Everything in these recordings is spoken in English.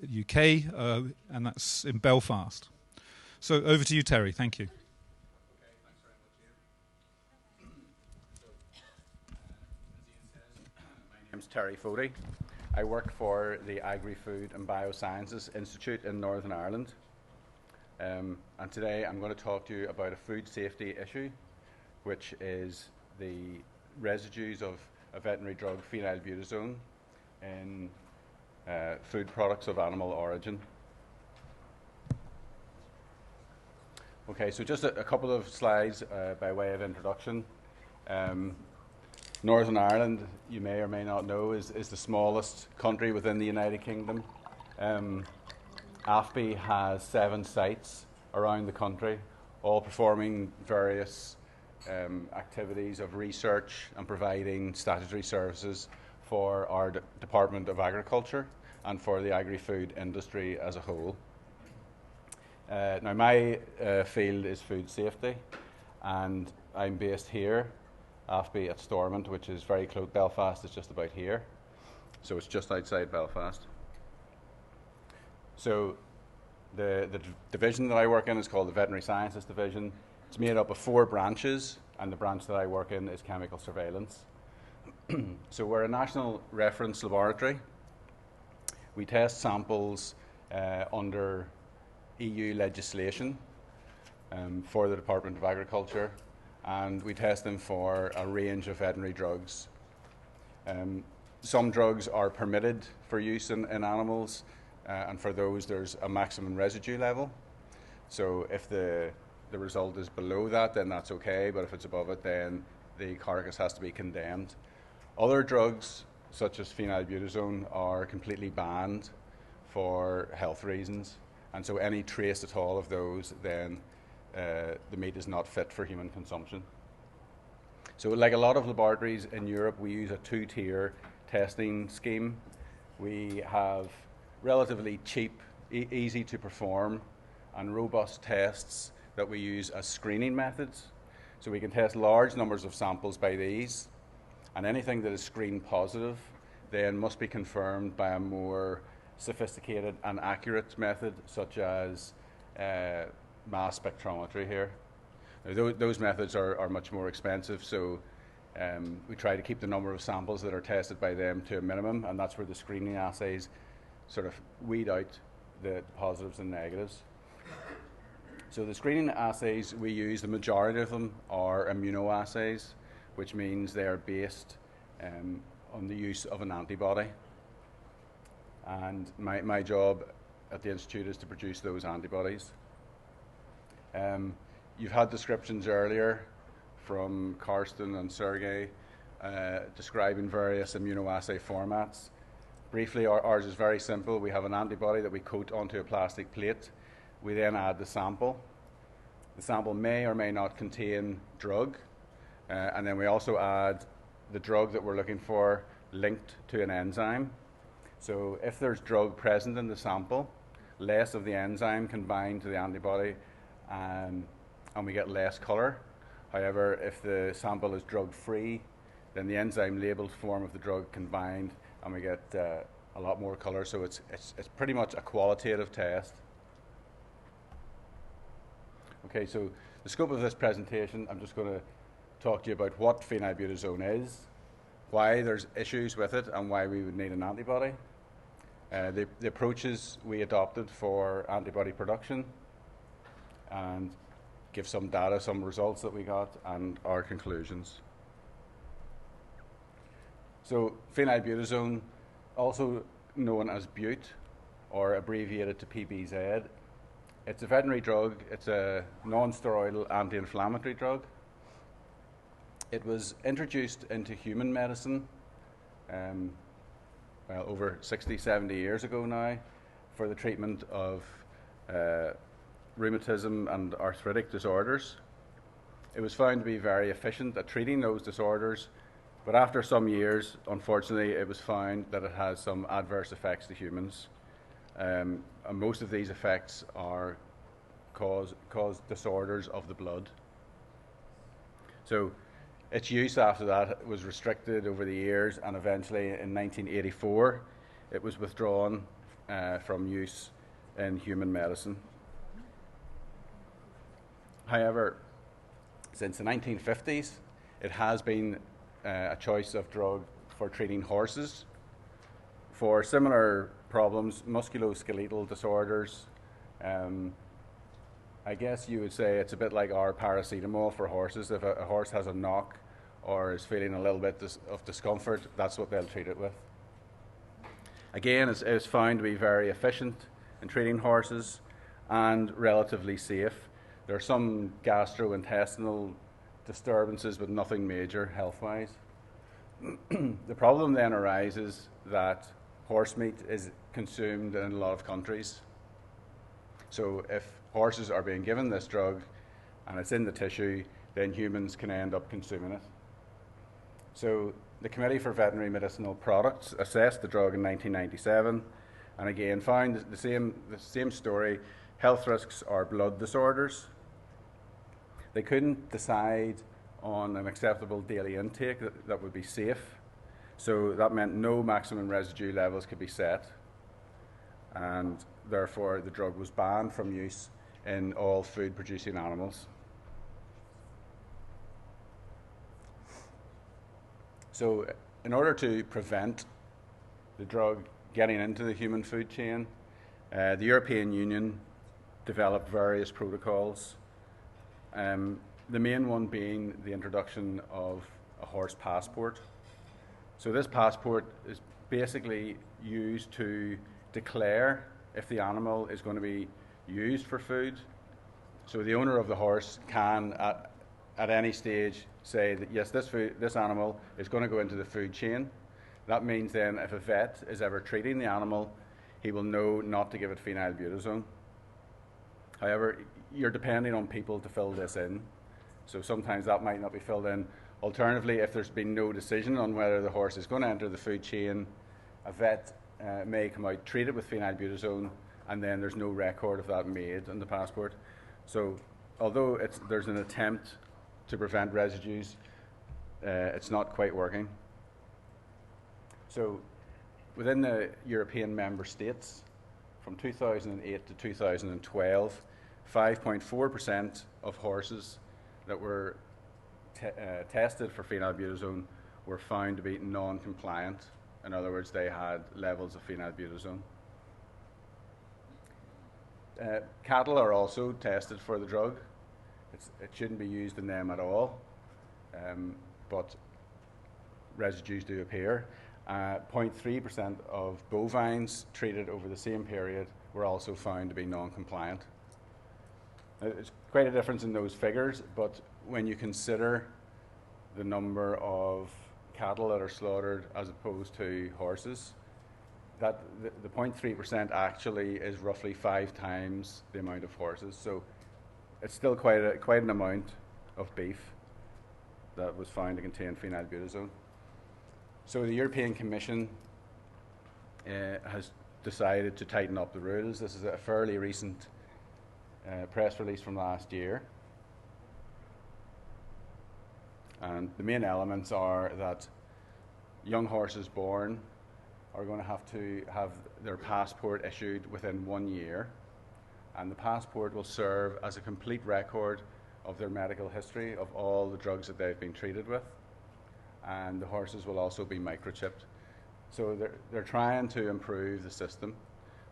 UK, and that's in Belfast. So over to you, Terry. Thank you. Okay, thanks very much, Ian. As Ian says, my name's Terry Fodey. I work for the Agri-Food and Biosciences Institute in Northern Ireland. And today I'm going to talk to you about a food safety issue, which is the residues of a veterinary drug, phenylbutazone, in food products of animal origin. Okay, so just a couple of slides by way of introduction. Northern Ireland, you may or may not know, is the smallest country within the United Kingdom. AFBI has 7 sites around the country, all performing various activities of research and providing statutory services for our Department of Agriculture and for the agri-food industry as a whole. Now my field is food safety, and I'm based here, AFBI at Stormont, which is very close. Belfast is just about here, so it's just outside Belfast. So the division that I work in is called the Veterinary Sciences Division. It's made up of 4 branches, and the branch that I work in is chemical surveillance. So we're a national reference laboratory. We test samples under EU legislation for the Department of Agriculture, and we test them for a range of veterinary drugs. Some drugs are permitted for use in animals, and for those there's a maximum residue level. So if the result is below that, then that's okay, but if it's above it, then the carcass has to be condemned. Other drugs, such as phenylbutazone, are completely banned for health reasons, and so any trace at all of those, then the meat is not fit for human consumption. So like a lot of laboratories in Europe, we use a 2-tier testing scheme. We have relatively cheap, easy to perform, and robust tests that we use as screening methods. So we can test large numbers of samples by these, and anything that is screened positive then must be confirmed by a more sophisticated and accurate method, such as mass spectrometry here. Now, those methods are much more expensive, so we try to keep the number of samples that are tested by them to a minimum, and that's where the screening assays sort of weed out the positives and negatives. So the screening assays we use, the majority of them are immunoassays, which means they are based on the use of an antibody. And my job at the Institute is to produce those antibodies. You've had descriptions earlier from Karsten and Sergey describing various immunoassay formats. Briefly, ours is very simple. We have an antibody that we coat onto a plastic plate. We then add the sample. The sample may or may not contain drug, and then we also add the drug that we're looking for linked to an enzyme. So if there's drug present in the sample, less of the enzyme can bind to the antibody, and we get less colour. However, if the sample is drug-free, then the enzyme-labeled form of the drug can bind, and we get a lot more colour. So it's pretty much a qualitative test. Okay, so the scope of this presentation, I'm just going to talk to you about what phenylbutazone is, why there's issues with it, and why we would need an antibody, the approaches we adopted for antibody production, and give some data, some results that we got, and our conclusions. So phenylbutazone, also known as bute, or abbreviated to PBZ, it's a veterinary drug. It's a non-steroidal anti-inflammatory drug. It was introduced into human medicine over 60, 70 years ago now for the treatment of rheumatism and arthritic disorders. It was found to be very efficient at treating those disorders, but after some years, unfortunately, it was found that it has some adverse effects to humans. And most of these effects are cause disorders of the blood. So its use after that was restricted over the years, and eventually in 1984 it was withdrawn from use in human medicine. However, since the 1950s, it has been a choice of drug for treating horses for similar problems, musculoskeletal disorders. I guess you would say it's a bit like our paracetamol for horses. If a horse has a knock or is feeling a little bit of discomfort, that's what they'll treat it with. Again, it's found to be very efficient in treating horses and relatively safe. There are some gastrointestinal disturbances, but nothing major health-wise. The problem then arises that horse meat is consumed in a lot of countries. So if horses are being given this drug and it's in the tissue, then humans can end up consuming it. So the Committee for Veterinary Medicinal Products assessed the drug in 1997 and again found the same story. Health risks are blood disorders. They couldn't decide on an acceptable daily intake that would be safe. So that meant no maximum residue levels could be set, and therefore the drug was banned from use in all food-producing animals. So in order to prevent the drug getting into the human food chain, the European Union developed various protocols. The main one being the introduction of a horse passport. So this passport is basically used to declare if the animal is going to be used for food. So the owner of the horse can, at any stage, say that yes, this animal is going to go into the food chain. That means then if a vet is ever treating the animal, he will know not to give it phenylbutazone. However, you're depending on people to fill this in. So sometimes that might not be filled in. Alternatively, if there's been no decision on whether the horse is going to enter the food chain, a vet may come out, treat it with phenylbutazone, and then there's no record of that made in the passport. So although there's an attempt to prevent residues, it's not quite working. So within the European member states, from 2008 to 2012, 5.4% of horses that were tested for phenylbutazone were found to be non-compliant. In other words, they had levels of phenylbutazone. Cattle are also tested for the drug. It shouldn't be used in them at all, but residues do appear. 0.3% of bovines treated over the same period were also found to be non-compliant. It's quite a difference in those figures, but when you consider the number of cattle that are slaughtered as opposed to horses, that the 0.3% actually is roughly 5 times the amount of horses. So it's still quite an amount of beef that was found to contain phenylbutazone. So the European Commission has decided to tighten up the rules. This is a fairly recent press release from last year. And the main elements are that young horses born are going to have their passport issued within 1 year. And the passport will serve as a complete record of their medical history of all the drugs that they've been treated with. And the horses will also be microchipped. So they're trying to improve the system.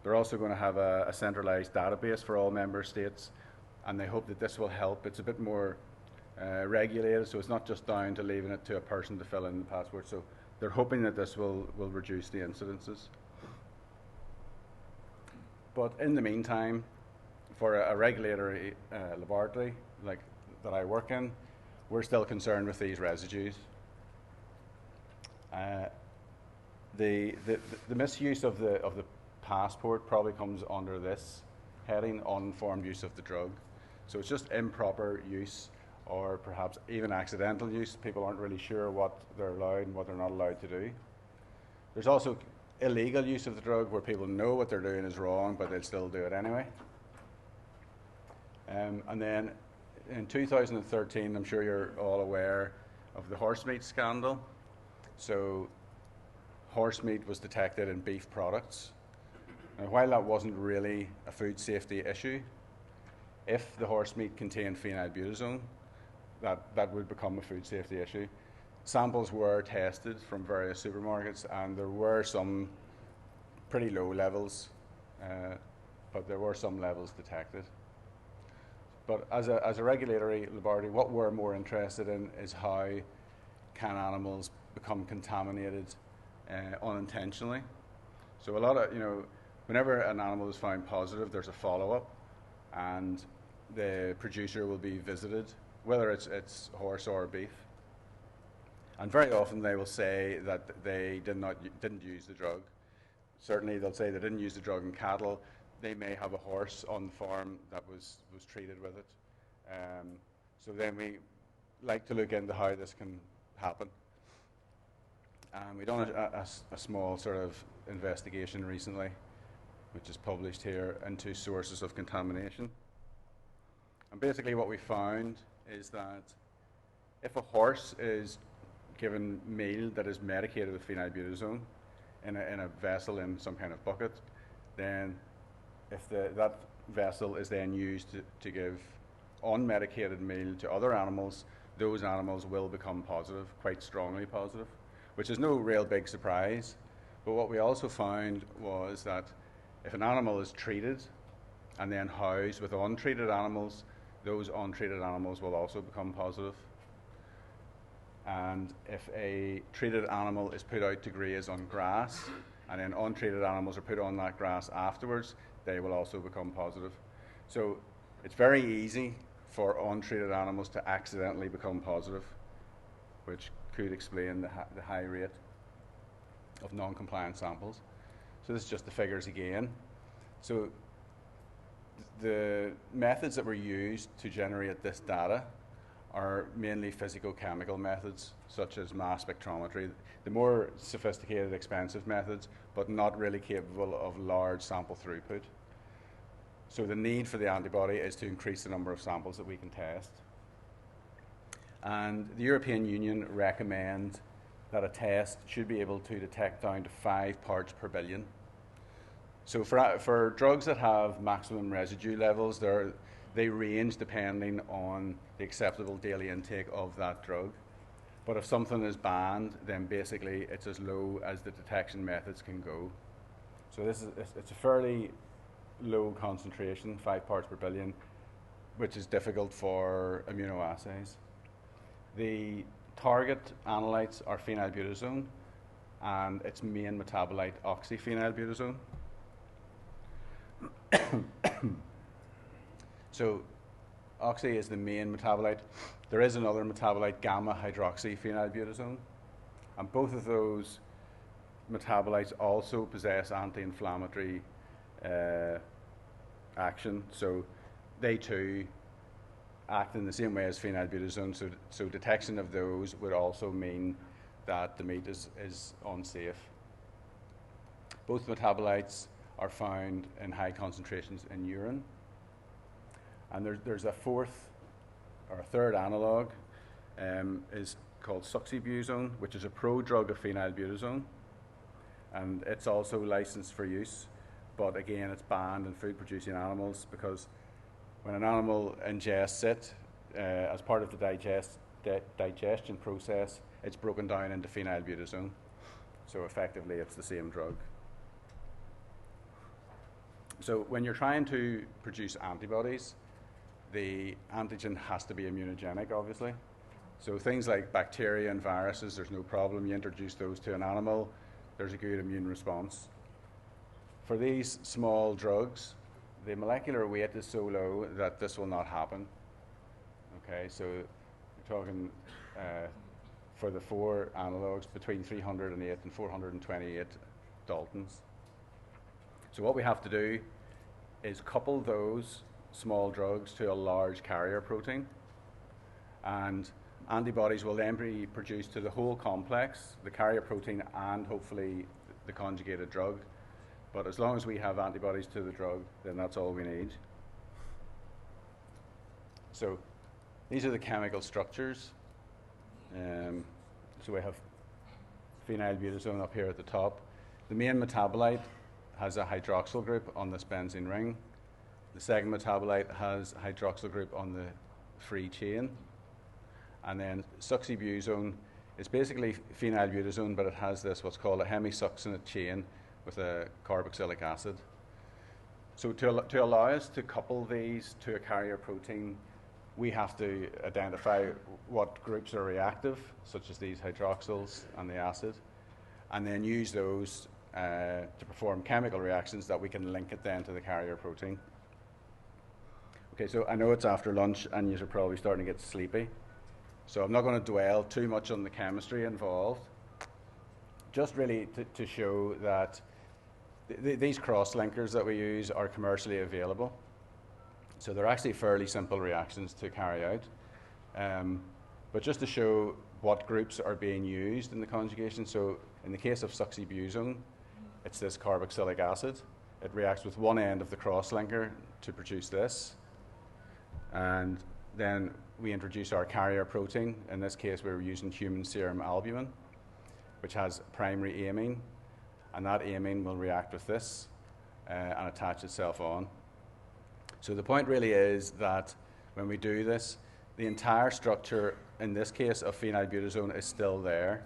They're also going to have a centralized database for all member states, and they hope that this will help. It's a bit more regulated, so it's not just down to leaving it to a person to fill in the passport. So they're hoping that this will reduce the incidences. But in the meantime, for a regulatory laboratory like that I work in, we're still concerned with these residues. The misuse of the passport probably comes under this heading, uninformed use of the drug. So it's just improper use, or perhaps even accidental use. People aren't really sure what they're allowed and what they're not allowed to do. There's also illegal use of the drug where people know what they're doing is wrong, but they'll still do it anyway. And then in 2013, I'm sure you're all aware of the horse meat scandal. So horse meat was detected in beef products. Now, while that wasn't really a food safety issue, if the horse meat contained phenylbutazone, that would become a food safety issue. Samples were tested from various supermarkets, and there were some pretty low levels, but there were some levels detected. But as a regulatory laboratory, what we're more interested in is how can animals become contaminated unintentionally. So a lot of, whenever an animal is found positive, there's a follow-up, and the producer will be visited, whether it's horse or beef. And very often they will say that they didn't use the drug. Certainly they'll say they didn't use the drug in cattle. They may have a horse on the farm that was treated with it. So then we like to look into how this can happen. We've done a small sort of investigation recently, which is published here, into sources of contamination. And basically what we found is that if a horse is given meal that is medicated with phenylbutazone in a vessel in some kind of bucket, then if that vessel is then used to give unmedicated meal to other animals, those animals will become positive, quite strongly positive, which is no real big surprise. But what we also found was that if an animal is treated and then housed with untreated animals, those untreated animals will also become positive. And if a treated animal is put out to graze on grass, and then untreated animals are put on that grass afterwards, they will also become positive. So it's very easy for untreated animals to accidentally become positive, which could explain the high rate of non-compliant samples. So this is just the figures again. So the methods that were used to generate this data are mainly physicochemical methods, such as mass spectrometry, the more sophisticated, expensive methods, but not really capable of large sample throughput. So the need for the antibody is to increase the number of samples that we can test. And the European Union recommends that a test should be able to detect down to 5 parts per billion. So for drugs that have maximum residue levels, they range depending on the acceptable daily intake of that drug. But if something is banned, then basically it's as low as the detection methods can go. So it's a fairly low concentration, 5 parts per billion, which is difficult for immunoassays. The target analytes are phenylbutazone and its main metabolite, oxyphenylbutazone. So oxy is the main metabolite. There is another metabolite, gamma hydroxyphenylbutazone, and both of those metabolites also possess anti-inflammatory action. So they too act in the same way as phenylbutazone. So detection of those would also mean that the meat is unsafe. Both metabolites are found in high concentrations in urine. And there's a third analog, is called oxyphenylbutazone, which is a prodrug of phenylbutazone, and it's also licensed for use. But again, it's banned in food-producing animals because when an animal ingests it as part of the digestion process, it's broken down into phenylbutazone. So effectively, it's the same drug. So when you're trying to produce antibodies, the antigen has to be immunogenic, obviously. So things like bacteria and viruses, there's no problem. You introduce those to an animal, there's a good immune response. For these small drugs, the molecular weight is so low that this will not happen. Okay, so we're talking for the 4 analogues between 308 and 428 Daltons. So what we have to do is couple those small drugs to a large carrier protein, and antibodies will then be produced to the whole complex, the carrier protein and hopefully the conjugated drug. But as long as we have antibodies to the drug, then that's all we need. So these are the chemical structures. So we have phenylbutazone up here at the top. The main metabolite has a hydroxyl group on this benzene ring. The second metabolite has a hydroxyl group on the free chain. And then succinylbutazone is basically phenylbutazone, but it has this what's called a hemisuccinate chain with a carboxylic acid. So to allow us to couple these to a carrier protein, we have to identify what groups are reactive, such as these hydroxyls and the acid, and then use those to perform chemical reactions that we can link it then to the carrier protein. Okay, so I know it's after lunch and you're probably starting to get sleepy, so I'm not going to dwell too much on the chemistry involved, just really to show that these cross-linkers that we use are commercially available. So they're actually fairly simple reactions to carry out. But just to show what groups are being used in the conjugation, so in the case of succinylbutazone, it's this carboxylic acid. It reacts with one end of the cross-linker to produce this. And then we introduce our carrier protein. In this case, we're using human serum albumin, which has primary amine. And that amine will react with this and attach itself on. So the point really is that when we do this, the entire structure, in this case of phenylbutazone, is still there.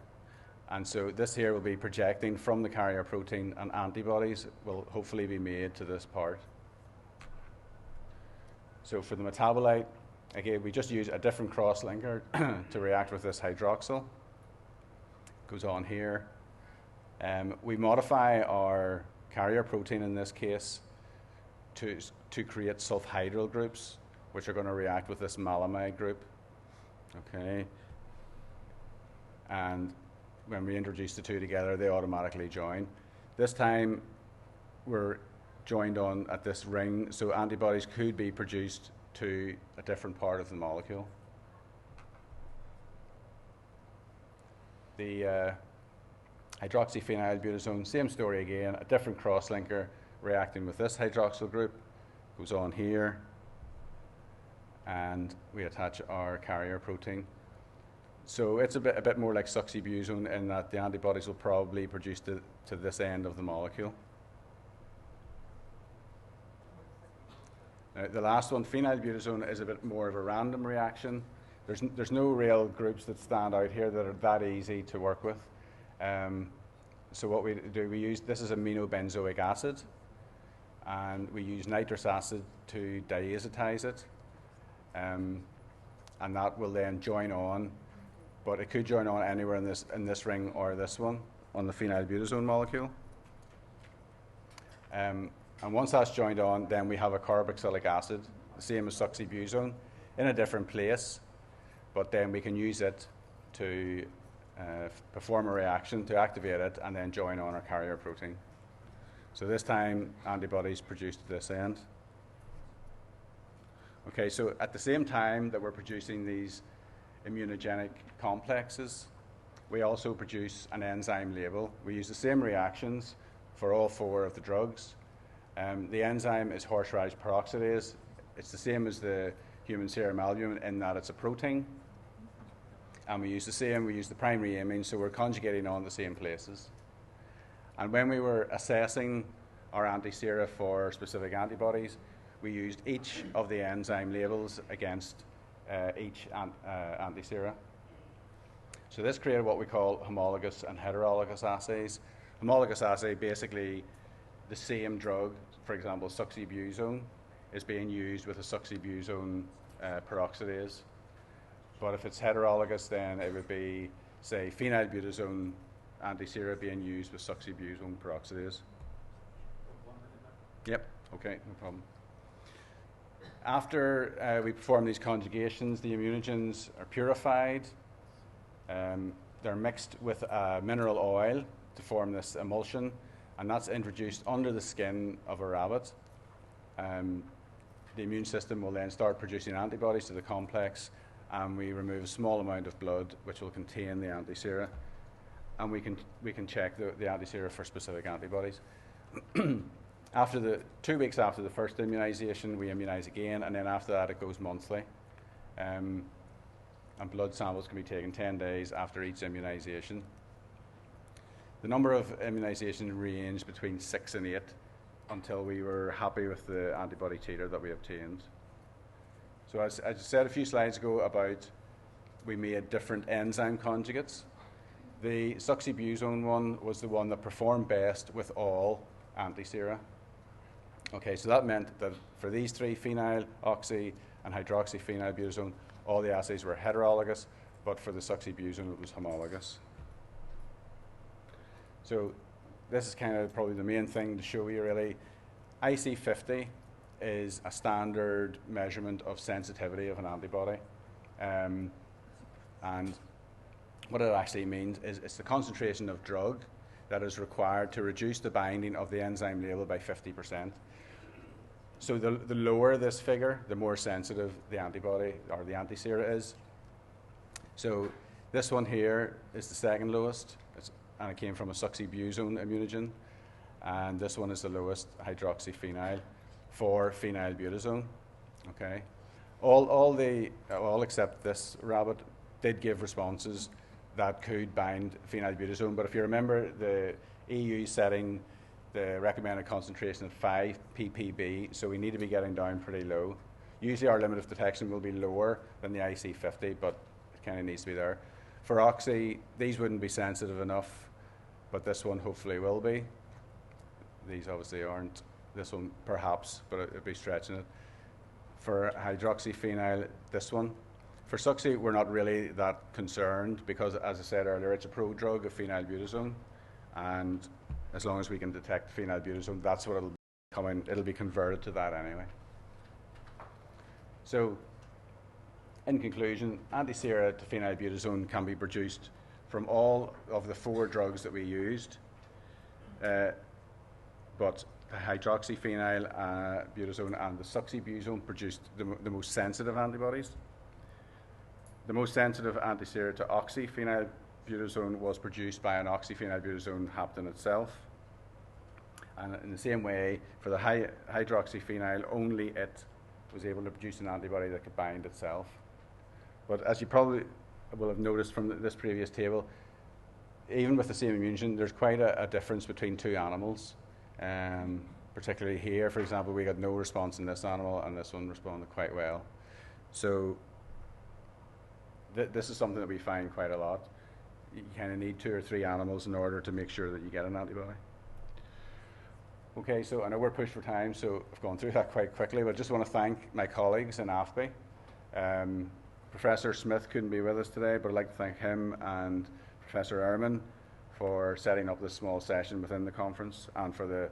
And so this here will be projecting from the carrier protein, and antibodies will hopefully be made to this part. So for the metabolite, again, we just use a different cross-linker to react with this hydroxyl. Goes on here. We modify our carrier protein in this case to create sulfhydryl groups, which are going to react with this malamide group. Okay. And when we introduce the two together, they automatically join. This time, we're joined on at this ring, so antibodies could be produced to a different part of the molecule. The hydroxyphenylbutazone, same story again, a different cross-linker reacting with this hydroxyl group, goes on here, and we attach our carrier protein. So it's a bit more like succinylbutazone in that the antibodies will probably produce to this end of the molecule. The last one, phenylbutazone, is a bit more of a random reaction. There's no real groups that stand out here that are that easy to work with. So what we do, this is aminobenzoic acid, and we use nitrous acid to diazetize it, and that will then join on, but it could join on anywhere in this ring or this one on the phenylbutazone molecule. And once that's joined on, then we have a carboxylic acid, the same as succinylbutazone, in a different place, but then we can use it to perform a reaction to activate it and then join on our carrier protein. So this time, antibodies produced at this end. Okay, so at the same time that we're producing these immunogenic complexes, we also produce an enzyme label. We use the same reactions for all four of the drugs. The enzyme is horseradish peroxidase. It's the same as the human serum albumin in that it's a protein. And we use the primary amine, so we're conjugating on the same places. And when we were assessing our antisera for specific antibodies, we used each of the enzyme labels against each antisera. So this created what we call homologous and heterologous assays. Homologous assay, basically the same drug, for example, succinylbutazone, is being used with a succinylbutazone peroxidase. But if it's heterologous, then it would be, say, phenylbutazone antisera being used with succinylbutazone peroxidase. Yep, okay, no problem. After we perform these conjugations, the immunogens are purified. They're mixed with mineral oil to form this emulsion, and that's introduced under the skin of a rabbit. The immune system will then start producing antibodies to the complex, and we remove a small amount of blood which will contain the antisera, and we can check the antisera for specific antibodies. After 2 weeks after the first immunization, we immunize again, and then after that it goes monthly. And blood samples can be taken 10 days after each immunization. The number of immunizations ranged between 6 and 8 until we were happy with the antibody titer that we obtained. So as I said a few slides ago about we made different enzyme conjugates. The oxyphenylbutazone one was the one that performed best with all antisera. Okay, so that meant that for these three, phenyl, oxy, and hydroxyphenylbutazone, all the assays were heterologous, but for the oxyphenylbutazone it was homologous. So this is kind of probably the main thing to show you really. IC50 is a standard measurement of sensitivity of an antibody. And what it actually means is it's the concentration of drug that is required to reduce the binding of the enzyme label by 50%. So the lower this figure, the more sensitive the antibody or the antisera is. So this one here is the second lowest, and it came from a oxybutazone immunogen. And this one is the lowest, hydroxyphenyl, for phenylbutazone. Okay, all except this rabbit did give responses that could bind phenylbutazone. But if you remember, the EU setting the recommended concentration at 5 ppb, so we need to be getting down pretty low. Usually our limit of detection will be lower than the IC50, but it kind of needs to be there. For oxy, these wouldn't be sensitive enough, but this one hopefully will be. These obviously aren't. This one perhaps, but it'd be stretching it. For hydroxyphenyl, this one. For suxy, we're not really that concerned because, as I said earlier, it's a prodrug of phenylbutazone, and as long as we can detect phenylbutazone, that's what it'll be converted to that anyway. So, in conclusion, antisera to phenylbutazone can be produced from all of the 4 drugs that we used, but the hydroxyphenylbutazone and the oxybutazone produced the most sensitive antibodies. The most sensitive antisera to oxyphenylbutazone was produced by an oxyphenylbutazone hapten itself. And in the same way, for the hydroxyphenyl, only it was able to produce an antibody that could bind itself. But as you probably will have noticed from this previous table, even with the same immunogen, there's quite a difference between 2 animals. Particularly here, for example, we got no response in this animal, and this one responded quite well. So this is something that we find quite a lot. You kind of need 2 or 3 animals in order to make sure that you get an antibody. Okay, so I know we're pushed for time, so I've gone through that quite quickly, but I just want to thank my colleagues in AFBI. Professor Smith couldn't be with us today, but I'd like to thank him and Professor Ehrman for setting up this small session within the conference, and for the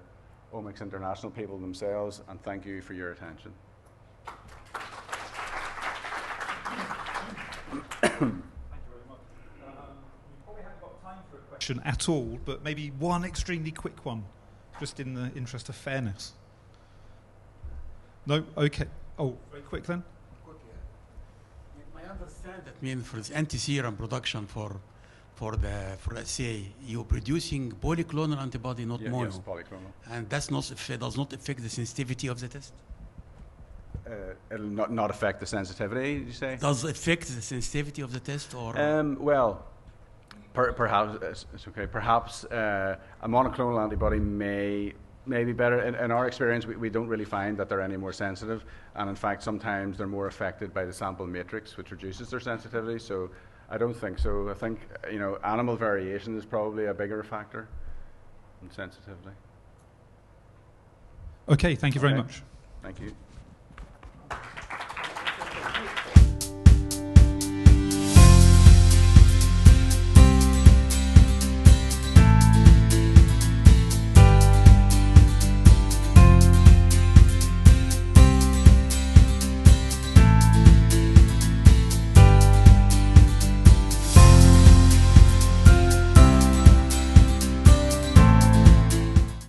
Omics International people themselves, and thank you for your attention. Thank you very much. We probably haven't got time for a question at all, but maybe one extremely quick one, just in the interest of fairness. No? Okay. Oh, very quick then. I understand that means for this anti-serum production for the assay, you're producing polyclonal antibody, not mono. Yes, polyclonal. And that's not does not affect the sensitivity of the test? It'll not affect the sensitivity, did you say? Does it affect the sensitivity of the test, or? Well, perhaps it's okay. Perhaps a monoclonal antibody may be better. In our experience, we don't really find that they're any more sensitive, and in fact, sometimes they're more affected by the sample matrix, which reduces their sensitivity. So I don't think so. I think animal variation is probably a bigger factor than sensitivity. Okay, thank you very much. Thank you.